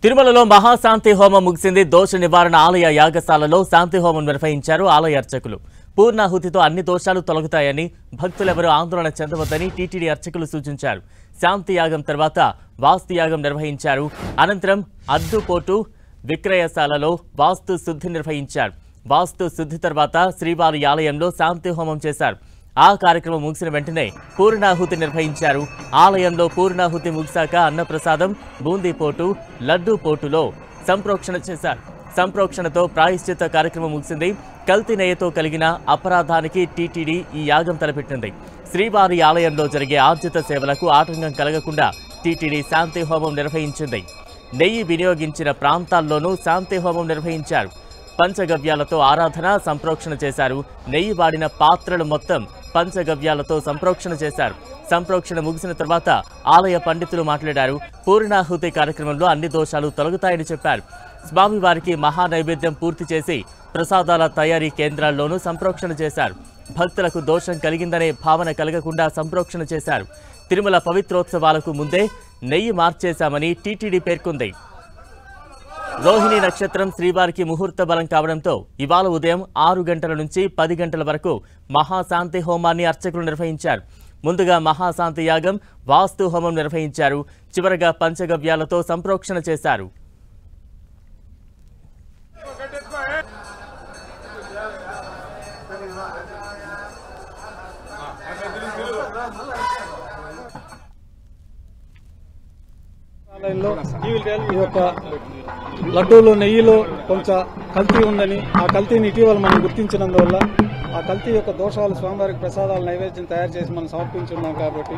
తిరుమలలో మహాశాంతి హోమం ముగిసింది. దోష నివారణ ఆలయ యాగశాలలో శాంతి హోమం నిర్వహించారు ఆలయ అర్చకులు. పూర్ణాహుతితో అన్ని దోషాలు తొలగుతాయని, భక్తులెవరూ ఆందోళన చెందవద్దని టీటీడీ అర్చకులు సూచించారు. శాంతి యాగం తర్వాత వాస్తు యాగం నిర్వహించారు. అనంతరం అద్దుపోటు విక్రయశాలలో వాస్తు శుద్ధి నిర్వహించారు. వాస్తు శుద్ధి తర్వాత శ్రీవారి ఆలయంలో శాంతి హోమం చేశారు. ఆ కార్యక్రమం ముగిసిన వెంటనే పూర్ణాహుతి నిర్వహించారు. ఆలయంలో పూర్ణాహుతి ముగిశాక అన్నప్రసాదం, బూందీపోటు, లడ్డూ పోటులో సంప్రోక్షణ చేశారు. సంప్రోక్షణతో ప్రాయశ్చిత్త కార్యక్రమం ముగిసింది. కల్తీ నెయ్యితో కలిగిన అపరాధానికి టీటీడీ ఈ యాగం తలపెట్టింది. శ్రీవారి ఆలయంలో జరిగే ఆర్జిత సేవలకు ఆటంకం కలగకుండా టీటీడీ శాంతి హోమం నిర్వహించింది. నెయ్యి వినియోగించిన ప్రాంతాల్లోనూ శాంతి హోమం నిర్వహించారు. పంచగవ్యాలతో ఆరాధన, సంప్రోక్షణ చేశారు. నెయ్యి వాడిన పాత్రలు మొత్తం పంచగవ్యాలతో సంప్రోక్షణ చేశారు. సంప్రోక్షణ ముగిసిన తర్వాత ఆలయ పండితులు మాట్లాడారు. పూర్ణాహుతి కార్యక్రమంలో అన్ని దోషాలు తొలగుతాయని చెప్పారు. స్వామివారికి మహా నైవేద్యం పూర్తి చేసి ప్రసాదాల తయారీ కేంద్రాల్లోనూ సంప్రోక్షణ చేశారు. భక్తులకు దోషం కలిగిందనే భావన కలగకుండా సంప్రోక్షణ చేశారు. తిరుమల పవిత్రోత్సవాలకు ముందే నెయ్యి మార్చేశామని టీటీడీ పేర్కొంది. రోహిణి నక్షత్రం శ్రీవారికి ముహూర్త బలం కావడంతో ఇవాళ ఉదయం 6 గంటల నుంచి 10 గంటల వరకు మహాశాంతి హోమాన్ని అర్చకులు నిర్వహించారు. ముందుగా మహాశాంతి యాగం, వాస్తు హోమం నిర్వహించారు. చివరగా పంచగవ్యాలతో సంప్రోక్షణ చేశారు. ఈ యొక్క లడ్డూలో నెయ్యిలో కొంచెం కల్తీ ఉందని, ఆ కల్తీని ఇటీవల మనం గుర్తించినందువల్ల ఆ కల్తీ యొక్క దోషాలు స్వామివారికి ప్రసాదాల నైవేద్యం తయారు చేసి మనం సమర్పించున్నాం కాబట్టి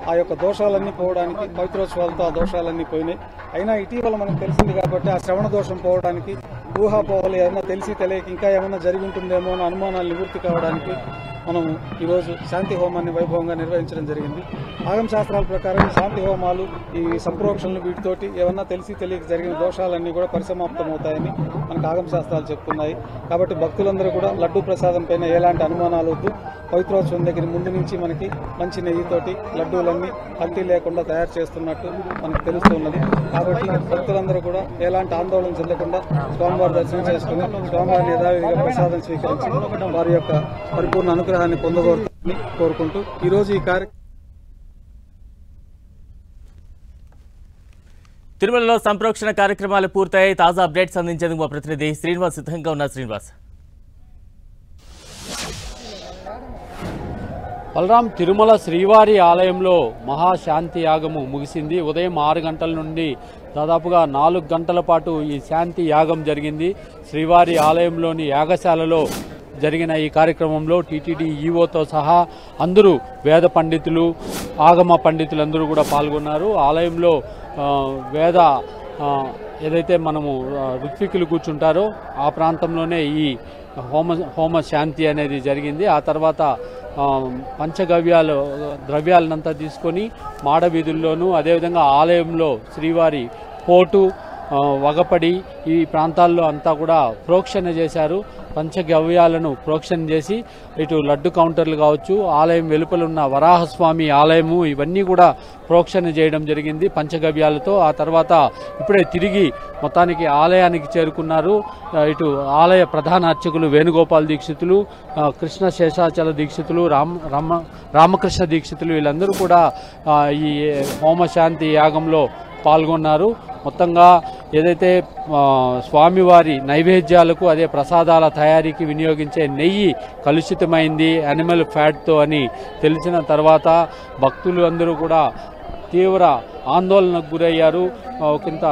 ఆ యొక్క దోషాలన్నీ పోవడానికి పవిత్రోత్సవాలతో ఆ దోషాలన్నీ పోయినాయి. అయినా ఇటీవల మనకు తెలిసింది కాబట్టి ఆ శ్రవణ దోషం పోవడానికి, ఊహాపోహలు ఏమైనా తెలిసి తెలియక ఇంకా ఏమైనా జరిగి ఉంటుందేమో అని అనుమానాలు నివృత్తి కావడానికి మనం ఈరోజు శాంతి హోమాన్ని వైభవంగా నిర్వహించడం జరిగింది. ఆగమ శాస్త్రాల ప్రకారం శాంతి హోమాలు, ఈ సంప్రోక్షణలు, వీటితోటి ఏమన్నా తెలిసి తెలియక జరిగిన దోషాలన్నీ కూడా పరిసమాప్తమవుతాయని మనకు ఆగమ శాస్త్రాలు చెప్తున్నాయి. కాబట్టి భక్తులందరూ కూడా లడ్డూ ప్రసాదం పైన ఎలాంటి అనుమానాలు వద్దు. పవిత్రోత్సవం దగ్గర ముందు నుంచి మనకి మంచి నెయ్యితోటి లడ్డూలన్నీ కల్తీ లేకుండా తయారు చేస్తున్నట్టు మనకు తెలుస్తున్నది. కాబట్టి భక్తులందరూ కూడా ఎలాంటి ఆందోళన చెందకుండా స్వామివారి దర్శనం చేసుకుని స్వామివారిని యథావిధిగా ప్రసాదం స్వీకరించి వారి యొక్క పరిపూర్ణ అనుగ్రహాన్ని పొందగోరుని కోరుకుంటూ ఈరోజు ఈ కార్యక్రమం తిరుమలలో సంప్రోక్షణ కార్యక్రమాలు పూర్తయ్యాయి. తాజా అప్డేట్స్ అందించేందుకు మా ప్రతినిధి శ్రీనివాస్ సిద్ధంగా ఉన్నారు. శ్రీనివాస్. బలరాం, తిరుమల శ్రీవారి ఆలయంలో మహాశాంతి యాగము ముగిసింది. ఉదయం 6 గంటల నుండి దాదాపుగా 4 గంటల పాటు ఈ శాంతి యాగం జరిగింది. శ్రీవారి ఆలయంలోని యాగశాలలో జరిగిన ఈ కార్యక్రమంలో టీటీడీ ఈవోతో సహా అందరూ వేద పండితులు, ఆగమ పండితులందరూ కూడా పాల్గొన్నారు. ఆలయంలో వేద ఏదైతే మనము ఋత్వికులు కూర్చుంటారో ఆ ప్రాంతంలోనే ఈ హోమ శాంతి అనేది జరిగింది. ఆ తర్వాత ద్రవ్యాలనంతా తీసుకొని మాడవీధుల్లోనూ, అదేవిధంగా ఆలయంలో శ్రీవారి పోటు, వగపడి ఈ ప్రాంతాల్లో అంతా కూడా ప్రోక్షణ చేశారు. పంచగవ్యాలను ప్రోక్షణ చేసి ఇటు లడ్డు కౌంటర్లు కావచ్చు, ఆలయం వెలుపల ఉన్న వరాహస్వామి ఆలయము, ఇవన్నీ కూడా ప్రోక్షణ చేయడం జరిగింది పంచగవ్యాలతో. ఆ తర్వాత ఇప్పుడే తిరిగి మొత్తానికి ఆలయానికి చేరుకున్నారు. ఇటు ఆలయ ప్రధాన అర్చకులు వేణుగోపాల్ దీక్షితులు, కృష్ణ శేషాచల దీక్షితులు, రామకృష్ణ దీక్షితులు, వీళ్ళందరూ కూడా ఈ హోమశాంతి యాగంలో పాల్గొన్నారు. మొత్తంగా ఏదైతే స్వామివారి నైవేద్యాలకు, అదే ప్రసాదాల తయారీకి వినియోగించే నెయ్యి కలుషితమైంది యానిమల్ ఫ్యాట్తో అని తెలిసిన తర్వాత భక్తులు అందరూ కూడా తీవ్ర ఆందోళనకు గురయ్యారు. ఒకంత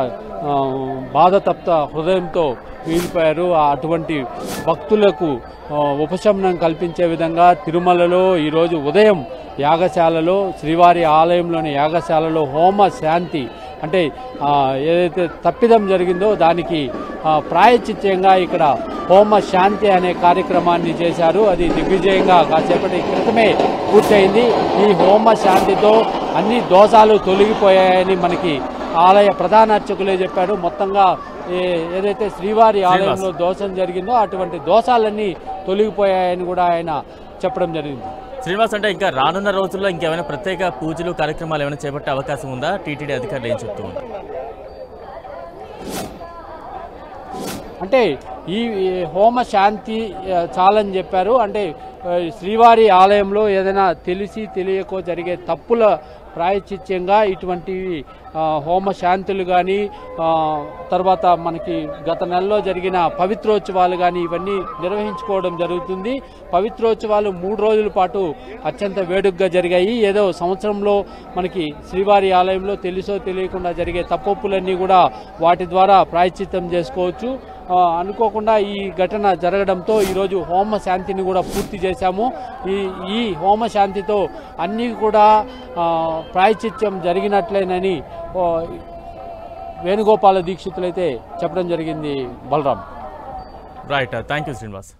బాధతప్త హృదయంతో వీలిపోయారు. అటువంటి భక్తులకు ఉపశమనం కల్పించే విధంగా తిరుమలలో ఈరోజు ఉదయం యాగశాలలో, శ్రీవారి ఆలయంలోని యాగశాలలో హోమ శాంతి అంటే ఏదైతే తప్పిదం జరిగిందో దానికి ప్రాయశ్చిత్యంగా ఇక్కడ హోమ శాంతి అనే కార్యక్రమాన్ని చేశారు. అది దిగ్విజయంగా కాసేపటి క్రితమే పూర్తయింది. ఈ హోమ శాంతితో అన్ని దోషాలు తొలగిపోయాయని మనకి ఆలయ ప్రధాన అర్చకులే చెప్పారు. మొత్తంగా ఏదైతే శ్రీవారి ఆలయంలో దోషం జరిగిందో అటువంటి దోషాలన్నీ తొలగిపోయాయని కూడా ఆయన చెప్పడం జరిగింది. శ్రీనివాస్, అంటే ఇంకా రానున్న రోజుల్లో ఇంకేమైనా ప్రత్యేక పూజలు, కార్యక్రమాలు ఏమైనా చేపట్టే అవకాశం ఉందా? టీటీడీ అధికారులు ఏం చెప్తూ ఉన్నారు? అంటే ఈ హోమ శాంతి చాలని చెప్పారు. అంటే శ్రీవారి ఆలయంలో ఏదైనా తెలిసి తెలియకో జరిగే తప్పుల ప్రాయశ్చిత్యంగా ఇటువంటి హోమ శాంతులు కానీ తర్వాత మనకి గత నెలలో జరిగిన పవిత్రోత్సవాలు కానీ ఇవన్నీ నిర్వహించుకోవడం జరుగుతుంది. పవిత్రోత్సవాలు 3 రోజుల పాటు అత్యంత వేడుకగా జరిగాయి. ఏదో సంవత్సరంలో మనకి శ్రీవారి ఆలయంలో తెలుసో తెలియకుండా జరిగే తప్పొప్పులన్నీ కూడా వాటి ద్వారా ప్రాయశ్చిత్తం చేసుకోవచ్చు. అనుకోకుండా ఈ ఘటన జరగడంతో ఈరోజు హోమ శాంతిని కూడా పూర్తి చేశాము. ఈ హోమ శాంతితో అన్నీ కూడా ప్రాయశ్చిత్యం జరిగినట్లేనని వేణుగోపాల దీక్షితులైతే చెప్పడం జరిగింది. Balaram. Right, thank you Srinivas.